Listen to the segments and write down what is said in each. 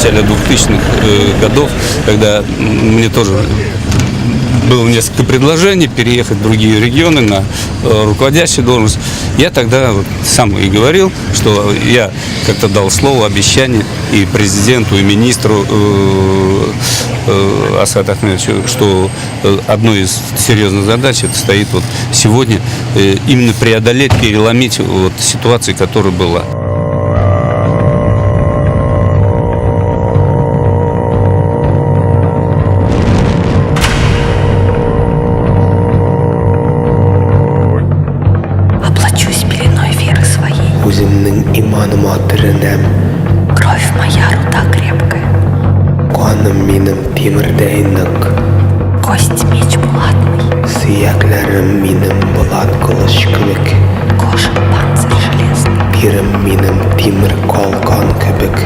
начале 2000-х годов, когда мне тоже было несколько предложений переехать в другие регионы на руководящую должность. Я тогда сам и говорил, что я как-то дал слово, обещание и президенту, и министру Асхату Ахметовичу, что одной из серьезных задач это стоит сегодня именно преодолеть, переломить ситуацию, которая была. Өзімнің иманыма түрінем, Кровь моя руда крепкая, қаным менің темірдей нық, кость меч булатный, сүйеклерім менің болат қылыш күбік, кожа панцирь железный. терім менің темір қалқан күбік.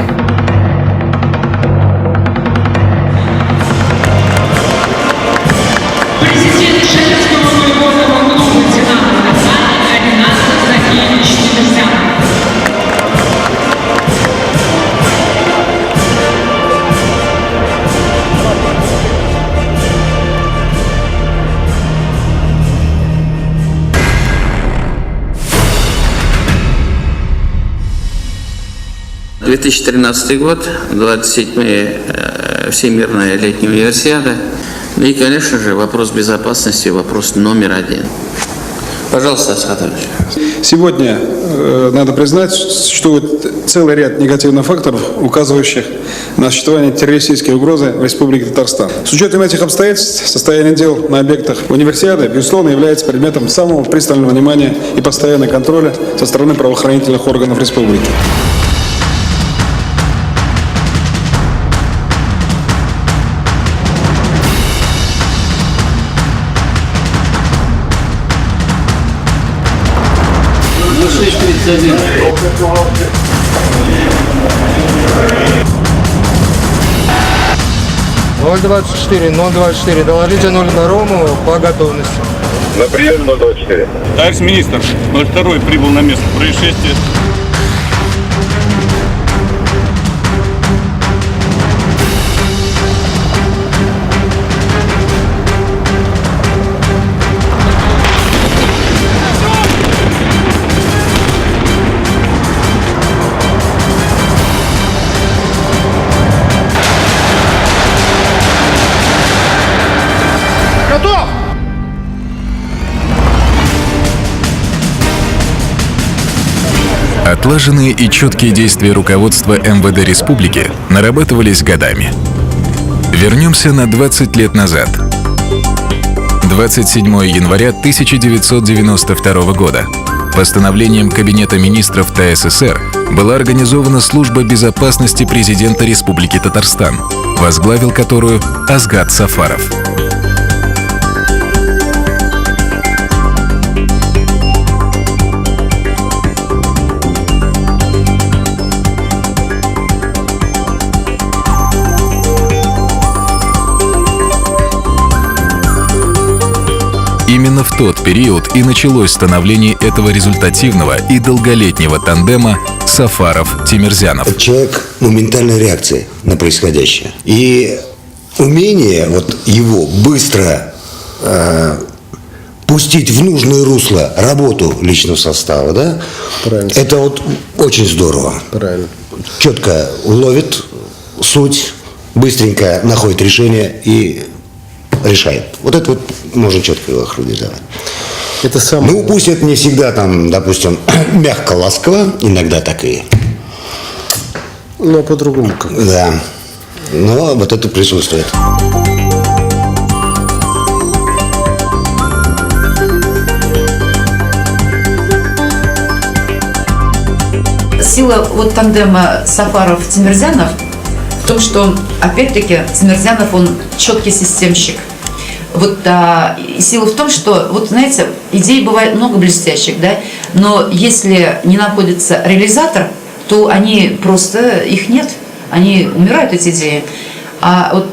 Президент Женского боевого клуба «Динамо» национальный Ринат Захиевич Тимирзянов. — 2013 год, 27-я Всемирная летняя универсиада. И, конечно же, вопрос безопасности, вопрос номер один. Пожалуйста, Асхат Ахметович. Сегодня надо признать, существует целый ряд негативных факторов, указывающих на существование террористической угрозы в Республике Татарстан. С учетом этих обстоятельств, состояние дел на объектах универсиады, безусловно, является предметом самого пристального внимания и постоянного контроля со стороны правоохранительных органов республики. «024, доложите 0 на Рому по готовности». На прием 024. Товарищ министр, 02 прибыл на место происшествия. Отлаженные и четкие действия руководства МВД Республики нарабатывались годами. Вернемся на 20 лет назад. 27 января 1992 года. Постановлением Кабинета министров ТССР была организована служба безопасности президента Республики Татарстан, возглавил которую Асгат Сафаров. Именно в тот период и началось становление этого результативного и долголетнего тандема Сафаров-Тимирзянов. Человек моментальной реакции на происходящее. И умение его быстро пустить в нужное русло работу личного состава, да? Это очень здорово. Правильно. Четко ловит суть, быстренько находит решение и решает. Это можно четко его охарактеризовать. Пусть это не всегда допустим, мягко, ласково, иногда так и. Но по-другому как. Да. Но это присутствует. Сила тандема Сафаров-Тимирзянов в том, что, опять-таки, Тимирзянов, он четкий системщик. Сила в том, что, знаете, идей бывает много блестящих, да, но если не находится реализатор, то они просто, их нет, они умирают, эти идеи. А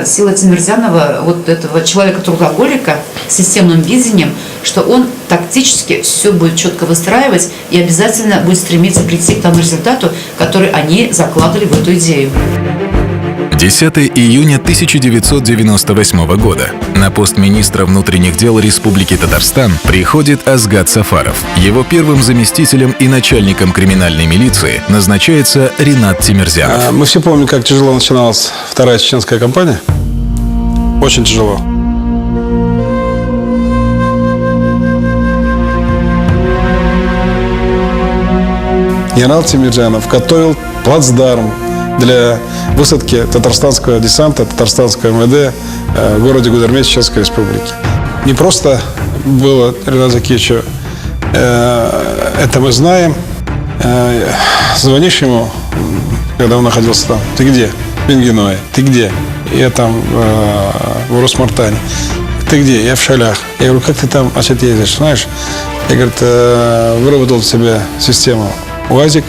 сила Тимирзянова, этого человека-трудоголика с системным видением, что он тактически все будет четко выстраивать и обязательно будет стремиться прийти к тому результату, который они закладывали в эту идею. 10 июня 1998 года. На пост министра внутренних дел Республики Татарстан приходит Азгат Сафаров. Его первым заместителем и начальником криминальной милиции назначается Ринат Тимирзянов. Мы все помним, как тяжело начиналась вторая чеченская кампания. Очень тяжело. Генерал Тимирзянов готовил плацдарм для высадки татарстанского десанта, татарстанского МВД в городе Гудермес Чеченской Республики. Не просто было Ринату Закичу, это мы знаем. Звонишь ему, когда он находился там: ты где? В Мингиное. Ты где? Я там в Росмартане. Ты где? Я в Шалях. Я говорю: как ты там ездишь? Знаешь? Я, говорит, выработал в себе систему УАЗик,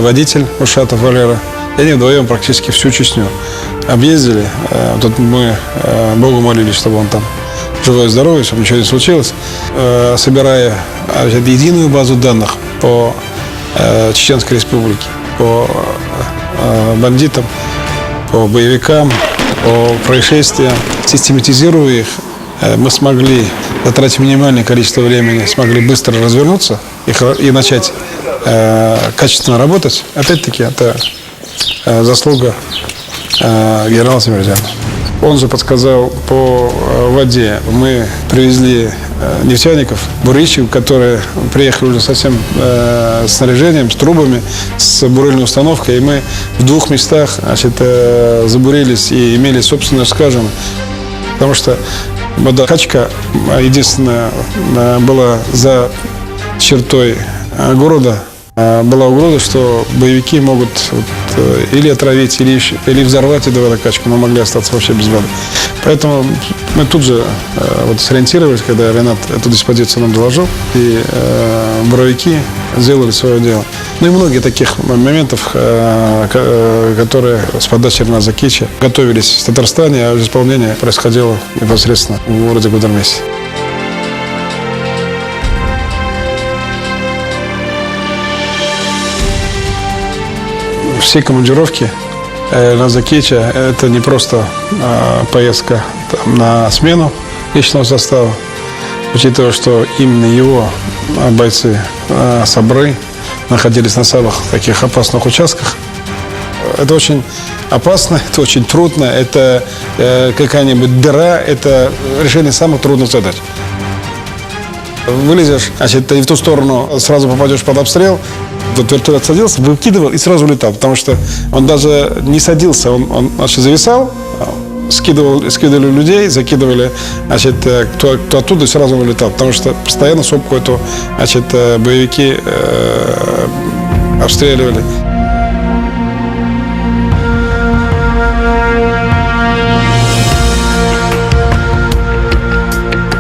водитель Ушатов Валера. И они вдвоем практически всю Чечню объездили. Тут мы Богу молились, чтобы он там живой и здоровый, чтобы ничего не случилось. Собирая единую базу данных по Чеченской Республике, по бандитам, по боевикам, по происшествиям, систематизируя их, мы смогли, затратив минимальное количество времени, смогли быстро развернуться и начать качественно работать. Опять-таки, это заслуга генерала Тимирзянова. Он же подсказал по воде. Мы привезли нефтяников, бурильщиков, которые приехали уже совсем с снаряжением, с трубами, с бурильной установкой. И мы в 2 местах забурились и имели собственную скважину. Потому что вода Качка единственная была за чертой города. Была угроза, что боевики могут или отравить, или взорвать эту водокачку. Мы могли остаться вообще без воды. Поэтому мы тут же сориентировались, когда Ренат эту диспозицию нам доложил, и буровики сделали свое дело. Ну и многие таких моментов, которые с подачи Рената Закича готовились в Татарстане, а исполнение происходило непосредственно в городе Гудермесе. Все командировки Рената Закича – это не просто поездка на смену личного состава, учитывая, что именно его бойцы САБРы находились на самых таких опасных участках. Это очень опасно, это очень трудно, это какая-нибудь дыра, это решение самых трудных задач. Вылезешь, ты в ту сторону сразу попадешь под обстрел. Тут вертолет садился, выкидывал и сразу улетал, потому что он даже не садился, он зависал, скидывали людей, закидывали, кто оттуда, и сразу улетал, потому что постоянно сопку эту, боевики обстреливали.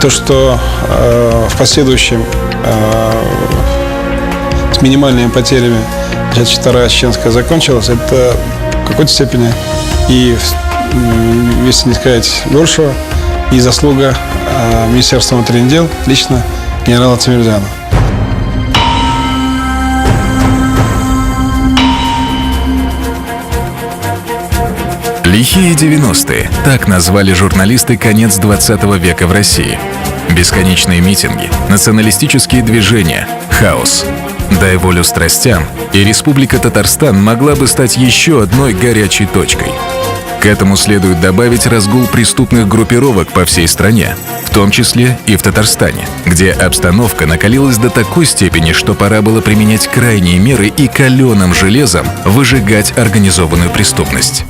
То, что в последующем с минимальными потерями вторая чеченская закончилась, это в какой-то степени и, если не сказать большего, и заслуга Министерства внутренних дел, лично генерала Тимирзянова. Лихие 90-е – так назвали журналисты конец 20 века в России. Бесконечные митинги, националистические движения, хаос. Дай волю страстям, и Республика Татарстан могла бы стать еще одной горячей точкой. К этому следует добавить разгул преступных группировок по всей стране, в том числе и в Татарстане, где обстановка накалилась до такой степени, что пора было применять крайние меры и каленым железом выжигать организованную преступность.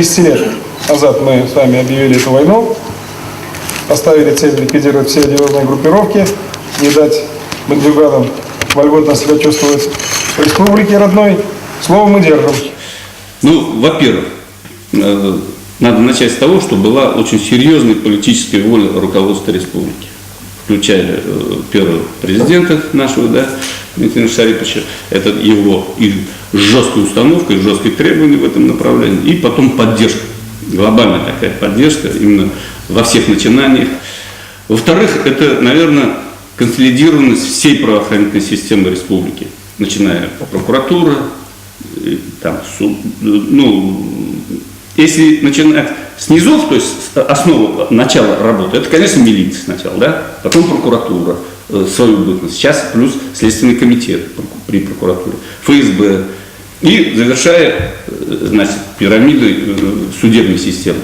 10 лет назад мы с вами объявили эту войну, поставили цель ликвидировать все одиозные группировки, не дать бандюганам вольготно себя чувствовать в республике родной. Слово мы держим. Ну, во-первых, надо начать с того, что была очень серьезная политическая воля руководства республики, включая первого президента нашего, да, Дмитрия Шариповича, это его и жесткая установка, и жесткие требования в этом направлении, и потом поддержка, глобальная такая поддержка именно во всех начинаниях. Во-вторых, это, наверное, консолидированность всей правоохранительной системы республики, начиная от прокуратуры, там, суд, ну, если начинать с низов, то есть основа начала работы, это, конечно, милиция сначала, да, потом прокуратура, свою бытность, сейчас плюс Следственный комитет при прокуратуре, ФСБ, и завершая, значит, пирамидой судебной системы.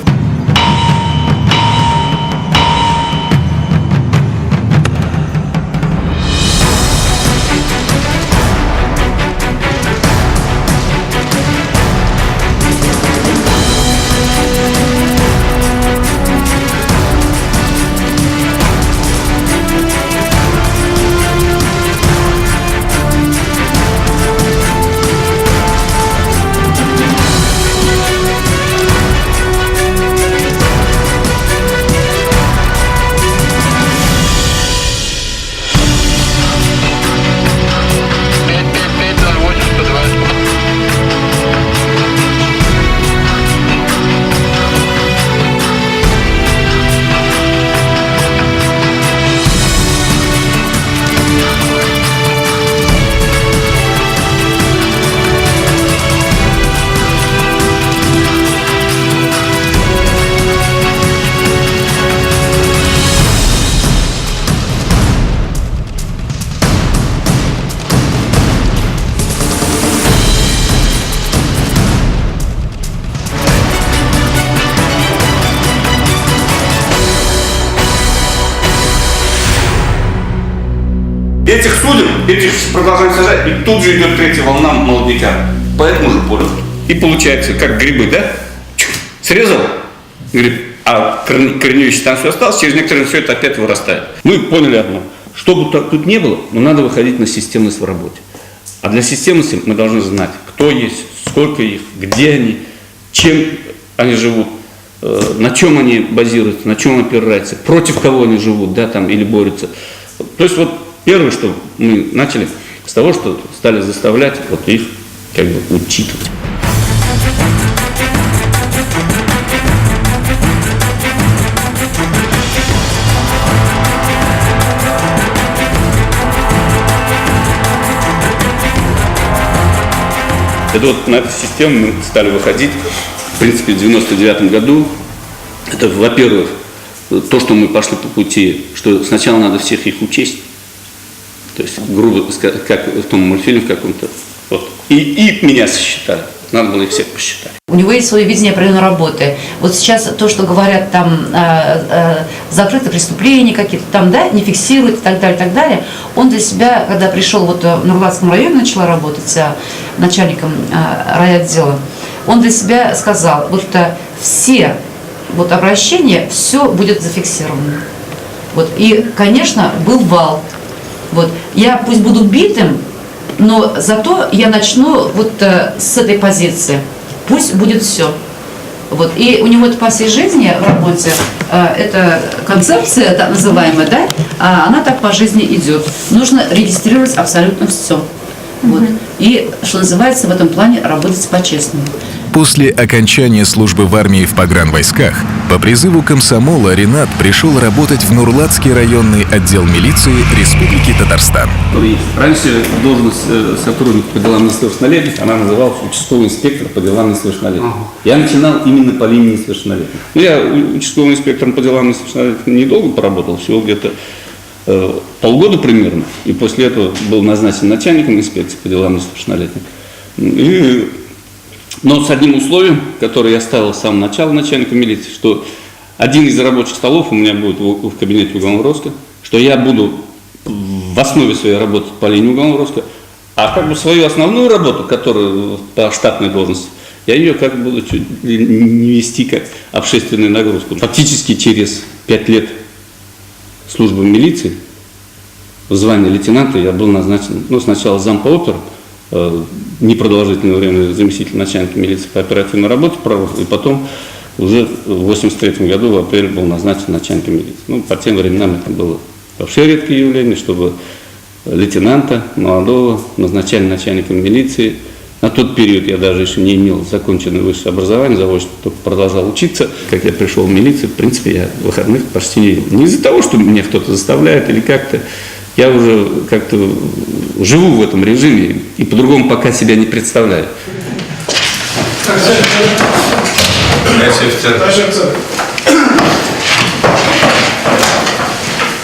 Этих судим, этих продолжаем сажать, и тут же идет третья волна молодняка. По этому же полю. И получается, как грибы, да? Срезал гриб, а корневище там все осталось, через некоторое время все это опять вырастает. Мы поняли одно. Что бы тут ни было, но надо выходить на системность в работе. А для системности мы должны знать, кто есть, сколько их, где они, чем они живут, на чем они базируются, на чем опираются, против кого они живут, да, там, или борются. То есть вот первое, что мы начали с того, что стали заставлять вот их как бы учитывать. Это вот на эту систему мы стали выходить, в принципе, в 99 году. Это, во-первых, то, что мы пошли по пути, что сначала надо всех их учесть. То есть, грубо сказать, как в том мультфильме в каком-то. Вот. И меня сосчитали. Надо было их всех посчитать. У него есть свое видение определенной работы. Вот сейчас то, что говорят там закрытые преступления какие-то там, да, не фиксируют и так далее, он для себя, когда пришел вот в Нурлатском районе, начала работать начальником райотдела, он для себя сказал, вот все вот обращения, все будет зафиксировано. Вот. И, конечно, был вал. Вот. Я пусть буду битым, но зато я начну вот с этой позиции. Пусть будет все. Вот. И у него это по всей жизни в работе, эта концепция, так называемая, да, она так по жизни идет. Нужно регистрировать абсолютно все. Вот. И, что называется, в этом плане работать по-честному. После окончания службы в армии в погранвойсках по призыву комсомола Ринат пришел работать в Нурлатский районный отдел милиции Республики Татарстан. Раньше должность сотрудника по делам несовершеннолетних, она называлась участковый инспектор по делам несовершеннолетних. Я начинал именно по линии несовершеннолетних. Я участковым инспектором по делам несовершеннолетних недолго поработал, всего где-то полгода примерно. И после этого был назначен начальником инспекции по делам несовершеннолетних. Но с одним условием, которое я ставил с самого начала начальника милиции, что один из рабочих столов у меня будет в кабинете уголовного розыска, что я буду в основе своей работы по линии уголовного розыска, а как бы свою основную работу, которую по штатной должности, Я ее как буду чуть ли не вести как общественную нагрузку. Фактически через 5 лет службы в милиции в звании лейтенанта я был назначен, сначала зам по операм, непродолжительное время заместитель начальника милиции по оперативной работе, и потом уже в 1983 году в апреле был назначен начальником милиции. По тем временам это было вообще редкое явление, чтобы лейтенанта молодого назначали начальником милиции. На тот период я даже еще не имел законченное высшее образование, заочно только продолжал учиться. Как я пришел в милицию, в принципе, я выходных почти не видел. Не из-за того, что меня кто-то заставляет или как-то. Я уже как-то живу в этом режиме и по-другому пока себя не представляю.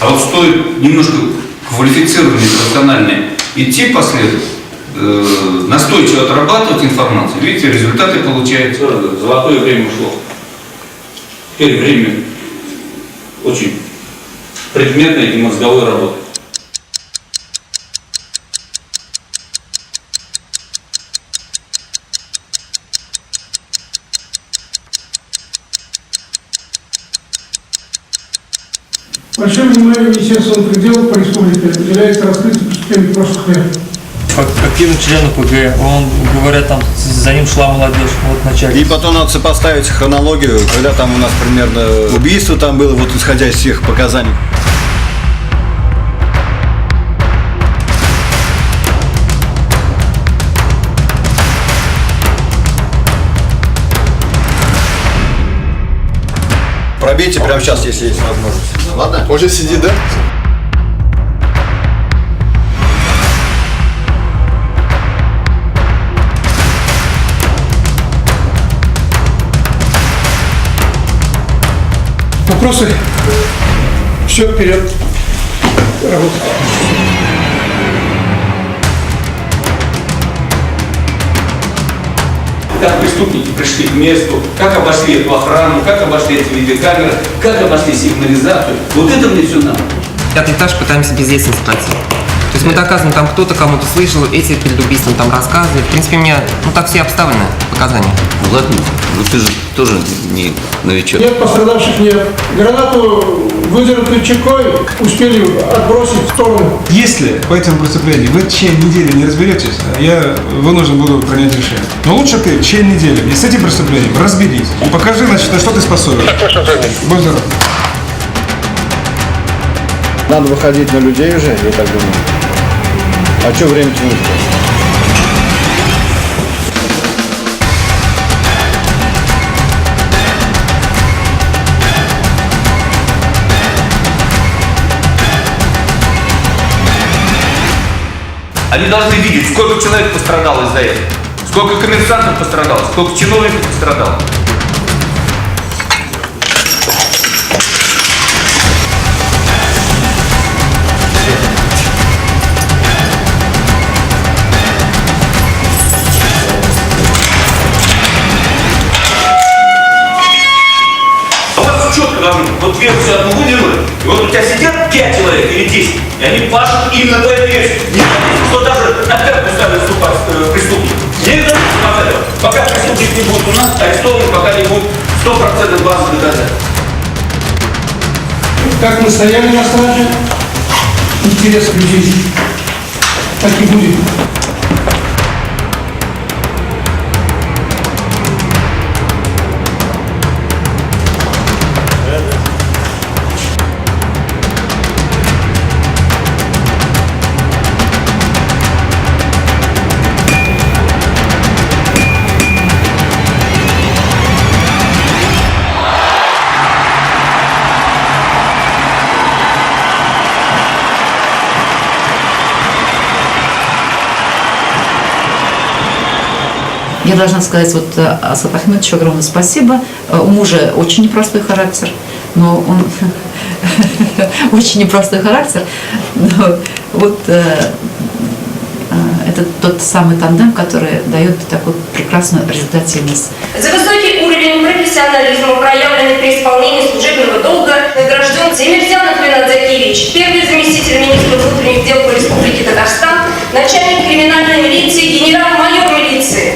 А вот стоит немножко квалифицированнее, профессиональнее идти последовательно, настойчиво отрабатывать информацию, видите, результаты получаются. Золотое время ушло. Теперь время очень предметной и мозговой работы. Большое внимание Министерства внутренних дел по республике уделяется раскрытию преступлений прошлых лет. Активный член УПГ, он, говорят, там за ним шла молодежь, вот начальник. И потом надо сопоставить хронологию, когда там у нас примерно убийство там было, вот исходя из всех показаний. Пробейте прямо сейчас, если есть возможность. Ладно? Уже сидит, да? Вопросы? Все, вперед. Работа. Как преступники пришли к месту, как обошли эту охрану, как обошли эти видеокамеры, как обошли сигнализацию. Вот это мне все надо. 5-й этаж пытаемся безвестность пройти. То есть мы доказываем, там кто-то кому-то слышал, эти перед убийством там рассказывают. В принципе, у меня так все обставлены показания. Ну ладно, но ты же тоже не новичок. Нет, пострадавших нет. Гранату, выдернутую чекой, успели отбросить в сторону. Если по этому преступлению вы в течение недели не разберетесь, я вынужден буду принять решение. Но лучше ты в течение недели и с этим преступлением разберись. И покажи, значит, на что ты способен. Будь здоров. Надо выходить на людей уже, я так думаю. А что время тянуть? Они должны видеть, сколько человек пострадало из-за этого, сколько коммерсантов пострадало, сколько чиновников пострадало. Вот версию одну выдвинули, и вот у тебя сидят 5 человек или 10, и они пашут именно по этой версии. Что даже опять пускай выступать преступник. Не дадут от этого. Пока преступник не будет у нас арестован, пока не будет 100% базы доказательств. Как мы стояли на страже, интерес людей, так и будет. Я должна сказать вот Асад Ахметовичу огромное спасибо. У мужа очень непростой характер, но он очень непростой характер. Но вот это тот самый тандем, который дает такую прекрасную результативность. За высокий уровень профессионализма, проявленный при исполнении служебного долга, награжден Темирзянов Ринат Закиевич, первый заместитель министра внутренних дел по Республике Татарстан, начальник криминальной милиции, генерал-майор милиции.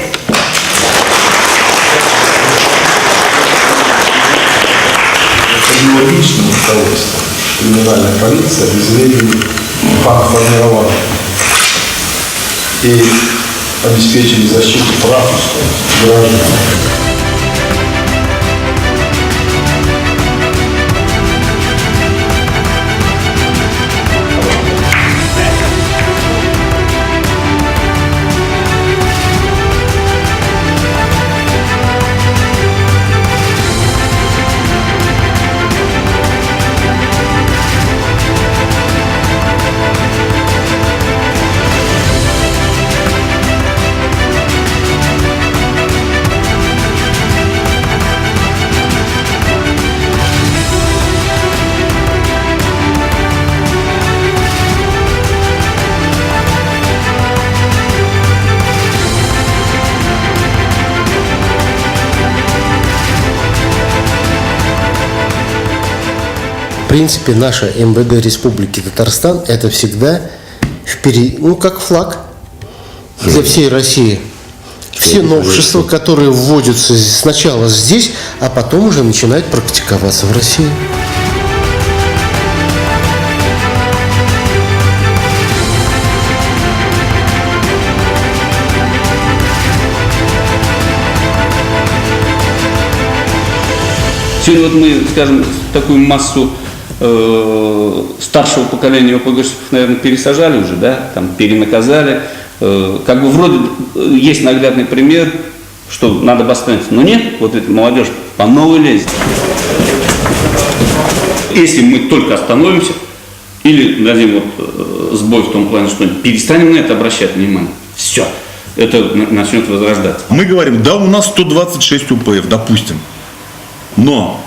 криминальная полиция без сведений факт формирования и обеспечили защиту прав граждан. В принципе, наша МВД Республики Татарстан – это всегда впереди, ну, как флаг для всей России. Все новшества, которые вводятся сначала здесь, а потом уже начинают практиковаться в России. Сегодня вот мы, скажем, такую массу старшего поколения ОПГшников, наверное, пересажали уже, да, там перенаказали. Как бы вроде есть наглядный пример, что надо бы остановиться. Но нет, вот эта молодежь по новой лезет. Если мы только остановимся или дадим вот сбой в том плане, что перестанем на это обращать внимание, все, это начнет возрождаться. Мы говорим, да, у нас 126 УПФ, допустим. Но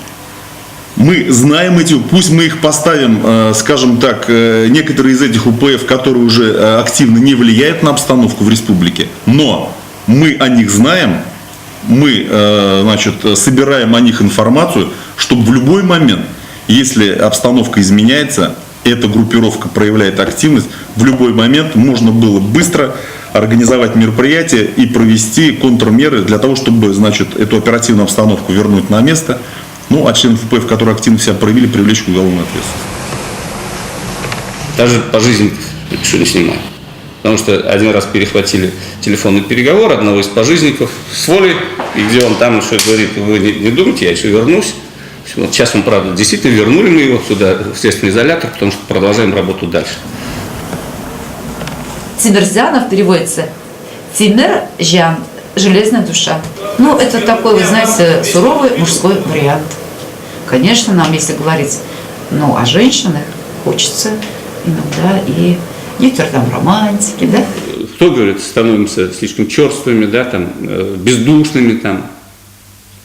мы знаем эти, пусть мы их поставим, скажем так, некоторые из этих УПФ, которые уже активно не влияют на обстановку в республике, но мы о них знаем, мы, значит, собираем о них информацию, чтобы в любой момент, если обстановка изменяется, эта группировка проявляет активность, в любой момент можно было быстро организовать мероприятие и провести контрмеры для того, чтобы, значит, эту оперативную обстановку вернуть на место. Ну, а членов УПФ, которые активно себя проявили, привлечь к уголовной ответственности. Даже по жизни решили снимать. Потому что один раз перехватили телефонный переговор одного из пожизненников с волей, и где он там еще говорит, вы не думайте, я еще вернусь. Вот сейчас он, правда, действительно вернули мы его сюда, в следственный изолятор, потому что продолжаем работу дальше. Тимирзянов переводится Тимир-Жан, железная душа. Ну, это такой, вы знаете, суровый мужской вариант. Конечно, нам, если говорить, ну, о женщинах, хочется иногда и некоторые там романтики, да? Кто говорит, становимся слишком черствыми, да, там, бездушными, там,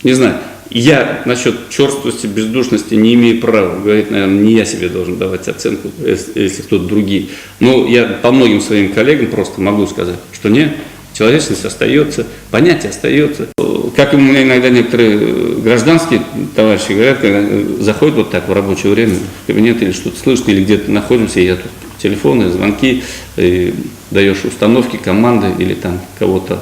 не знаю. Я насчет черствости, бездушности не имею права. Говорить, наверное, не я себе должен давать оценку, если кто-то другие. Но я по многим своим коллегам просто могу сказать, что нет, человечность остается, понятие остается. Как и у меня иногда некоторые гражданские товарищи говорят, когда заходят вот так в рабочее время в кабинет или что-то слышат, или где-то находимся, и я тут телефоны, звонки, даешь установки, команды, или там кому-то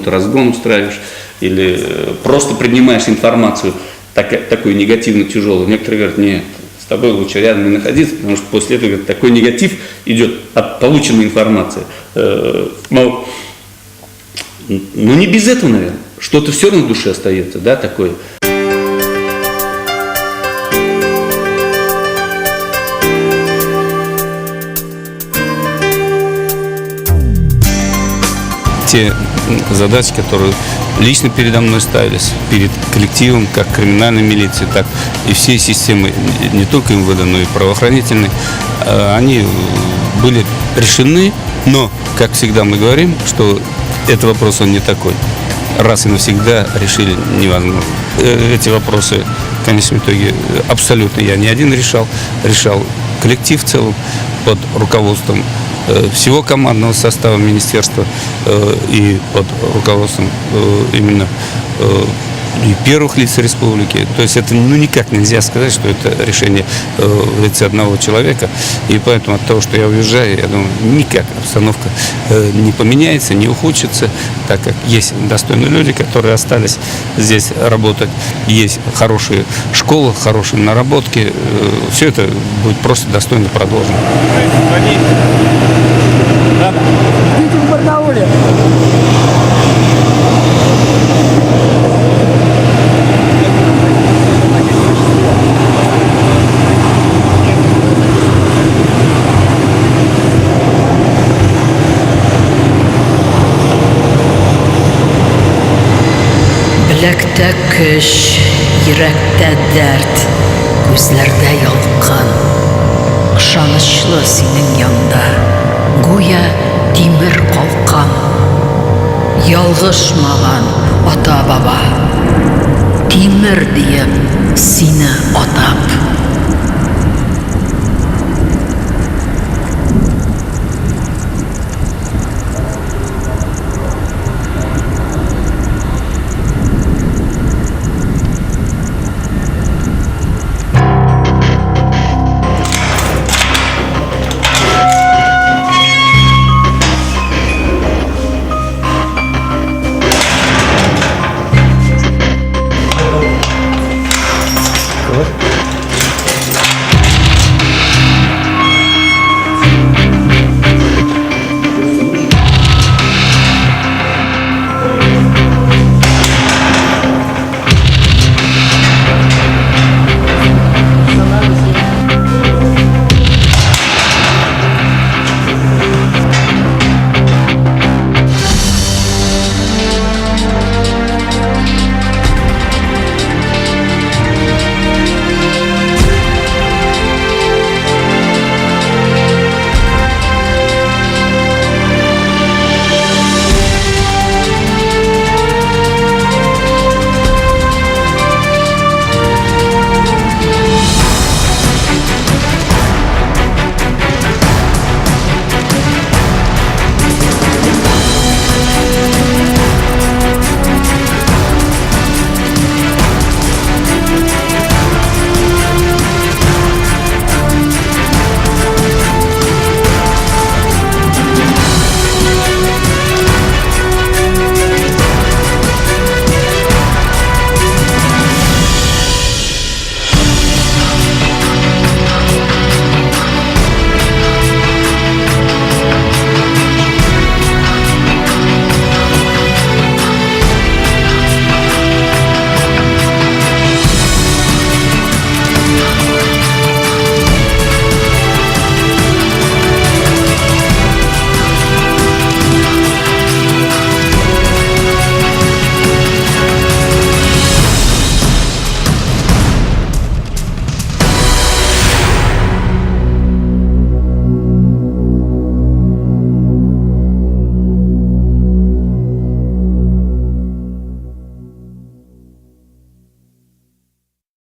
разгон устраиваешь, или просто принимаешь информацию такую негативно тяжелую. Некоторые говорят, нет, с тобой лучше рядом не находиться, потому что после этого, говорят, такой негатив идет от полученной информации. Но не без этого, наверное. Что-то все равно в душе остается, да, такое. Те задачи, которые лично передо мной ставились, перед коллективом, как криминальной милиции, так и всей системы, не только МВД, но и правоохранительной, они были решены, но, как всегда мы говорим, что этот вопрос, он не такой. Раз и навсегда решили невозможно. Эти вопросы, в конечном итоге, абсолютно я не один решал коллектив в целом под руководством всего командного состава министерства и под руководством именно и первых лиц республики. То есть это никак нельзя сказать, что это решение в лице одного человека. И поэтому от того, что я уезжаю, я думаю, никак обстановка не поменяется, не ухудшится, так как есть достойные люди, которые остались здесь работать, есть хорошие школы, хорошие наработки. Все это будет просто достойно продолжено. в Барнауле. Bilakda kuch, yurakda dard, ko'zlarda yolqin. Ishonishli sening yonda, go'yo temir qalqon. Yolg'ishmagan ota-baba, temir deyib seni atab.